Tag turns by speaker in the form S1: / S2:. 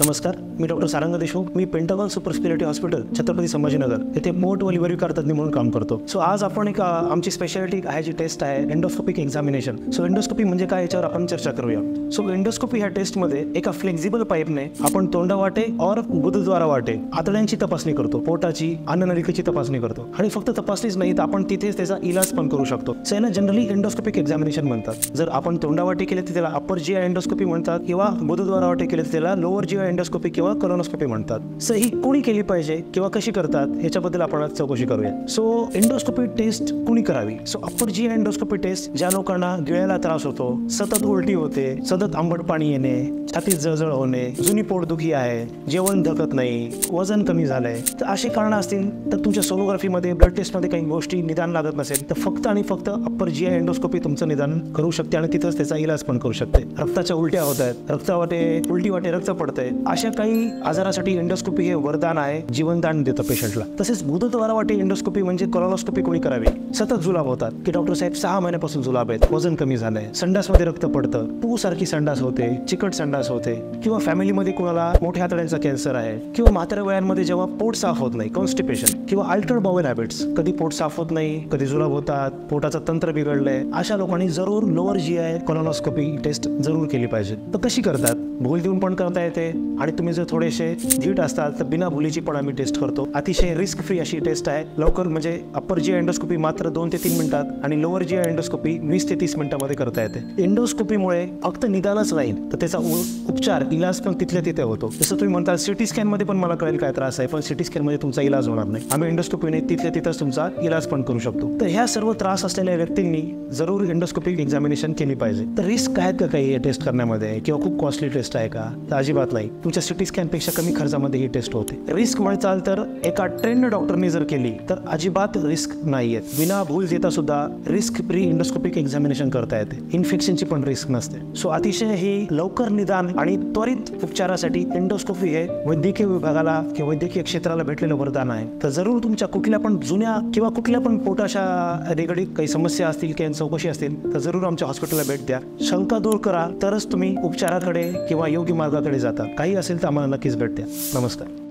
S1: नमस्कार, मी डॉक्टर सारंग देशमुख. मी Pentagon super speciality hospital Chhatrapati Sambhajinagar येथे मोट व लिव्हर विकार तज्ञ म्हणून काम करतो. सो आज आपण एक आमची स्पेशालिटी आहे जी टेस्ट आहे एंडोस्कोपिक एक्झामिनेशन. सो एंडोस्कोपी म्हणजे काय याच्यावर आपण चर्चा करूया. सो एंडोस्कोपी ह्या टेस्टमध्ये एका फ्लेक्झिबल पाईपने आपण तोंडावाटे और गुदद्वारावाटे आतड्यांची तपासणी करतो, पोटाची, अन्ननलिकेची तपासणी करतो आणि फक्त तपासणीच नाही तर आपण तिथेच त्याचा इलाज पण करू शकतो. सो याला जनरली एंडोस्कोपिक एक्झामिनेशन म्हणतात. जर आपण तोंडावाटे केले तर त्याला अपर जीआय एंडोस्कोपी म्हणतात किंवा गुदद्वारावाटे केले तर त्याला लोअर जीआय एंडोस्कोपी किंवा कोलोनोस्कोपी म्हणतात. सो ही कोणी केली पाहिजे किंवा कशी करतात ह्याच्याबद्दल आपण आज चौकशी करूया. सो एंडोस्कोपी टेस्ट कोणी करावी? सो अपर जीआय एंडोस्कोपी टेस्ट ज्या लोकांना गिळायला त्रास होतो, सतत उलटी होते, सतत आंबट पाणी येणे, छातीत जळजळ होणे, जुनी पोटदुखी आहे, जेवण धकत नाही, वजन कमी झालंय, तर अशी कारणं असतील तर तुमच्या सोनोग्राफीमध्ये ब्लड टेस्टमध्ये काही गोष्टी निदान लागत नसेल तर फक्त आणि फक्त अपर जीआय एंडोस्कोपी तुमचं निदान करू शकते आणि तिथंच त्याचा इलाज पण करू शकते. रक्ताच्या उलट्या होत आहेत, रक्तावाटे उलटी वाटे रक्त पडतंय, अशा काही आजारासाठी एंडोस्कोपी हे वरदान आहे, जीवनदान देतं पेशंटला. तसेच गुदद्वारावाटे एंडोस्कोपी म्हणजे कोलोनोस्कोपी कोणी करावी? सतत जुलाब होतात की डॉक्टर साहेब 6 महिन्यापासून जुलाब आहेत, वजन कमी झालंय, संडासमध्ये रक्त पडतं, पू सारखी संडास होते, चिकट संडास होते, किंवा फॅमिलीमध्ये कोणाला मोठ्या आतड्यांचा कॅन्सर आहे, किंवा म्हाताऱ्या वयांमध्ये जेव्हा पोट साफ होत नाही, कॉन्स्टिपेशन, किंवा अल्टर्ड बाउल हॅबिट्स, कधी पोट साफ होत नाही, कधी जुलाब होतात, पोटाचं तंत्र बिघडलंय, अशा लोकांनी जरूर लोअर जीआय कोलोनोस्कोपी टेस्ट जरूर केली पाहिजे. तर कशी करतात? भूल देऊन पण करता येते आणि तुम्ही जर थोडेसे धीट असतात तर बिना भुलीची पण आम्ही टेस्ट करतो. अतिशय रिस्क फ्री अशी टेस्ट आहे. लवकर म्हणजे अपर जीआय एंडोस्कोपी मात्र 2 ते 3 मिनिटात आणि लोअर जीआय एंडोस्कोपी 20 ते 30 मिनिटांमध्ये करता येते. एंडोस्कोपीमुळे फक्त निदानच नाही तर त्याचा उपचार, इलाज पण तिथल्या तिथे होतो. जसं तुम्ही म्हणता सिटी स्कॅनमध्ये पण मला कळेल काय त्रास आहे, पण सिटी स्कॅनमध्ये तुमचा इलाज होणार नाही. आम्ही एंडोस्कोपीने तिथल्या तिथंच तुमचा इलाज पण करू शकतो. तर ह्या सर्व त्रास असलेल्या व्यक्तींनी जरूर एंडोस्कोपिक एक्झामिनेशन केली पाहिजे. तर रिस्क आहेत का काही टेस्ट करण्यामध्ये किंवा खूप कॉस्टली टेस्ट आहे का? तर अजिबात नाही. तुमच्या सिटी स्कॅनपेक्षा कमी खर्चामध्ये ही टेस्ट होते. रिस्क म्हणताल तर एका ट्रेंड डॉक्टरने जर केली तर अजिबात रिस्क नाहीये. बिना भूल देता सुद्धा रिस्क फ्री एंडोस्कोपिक एक्झामिनेशन करता येते. इन्फेक्शनची पण रिस्क नसते. सो अतिशय ही लवकर निदान आणि त्वरित उपचारासाठी एंडोस्कोपी हे वैद्यकीय विभागाला किंवा वैद्यकीय क्षेत्राला भेटलेलं वरदान आहे. तर जरूर तुमच्या कुठल्या पण जुन्या किंवा कुठल्या पण पोटाच्या निगडीत काही समस्या असतील किंवा चौकशी असतील तर जरूर आमच्या हॉस्पिटलला भेट द्या. शंका दूर करा तरच तुम्ही उपचाराकडे किंवा योग्य मार्गाकडे जाता. काही असेल तर आम्हाला नक्कीच भेट द्या. नमस्कार.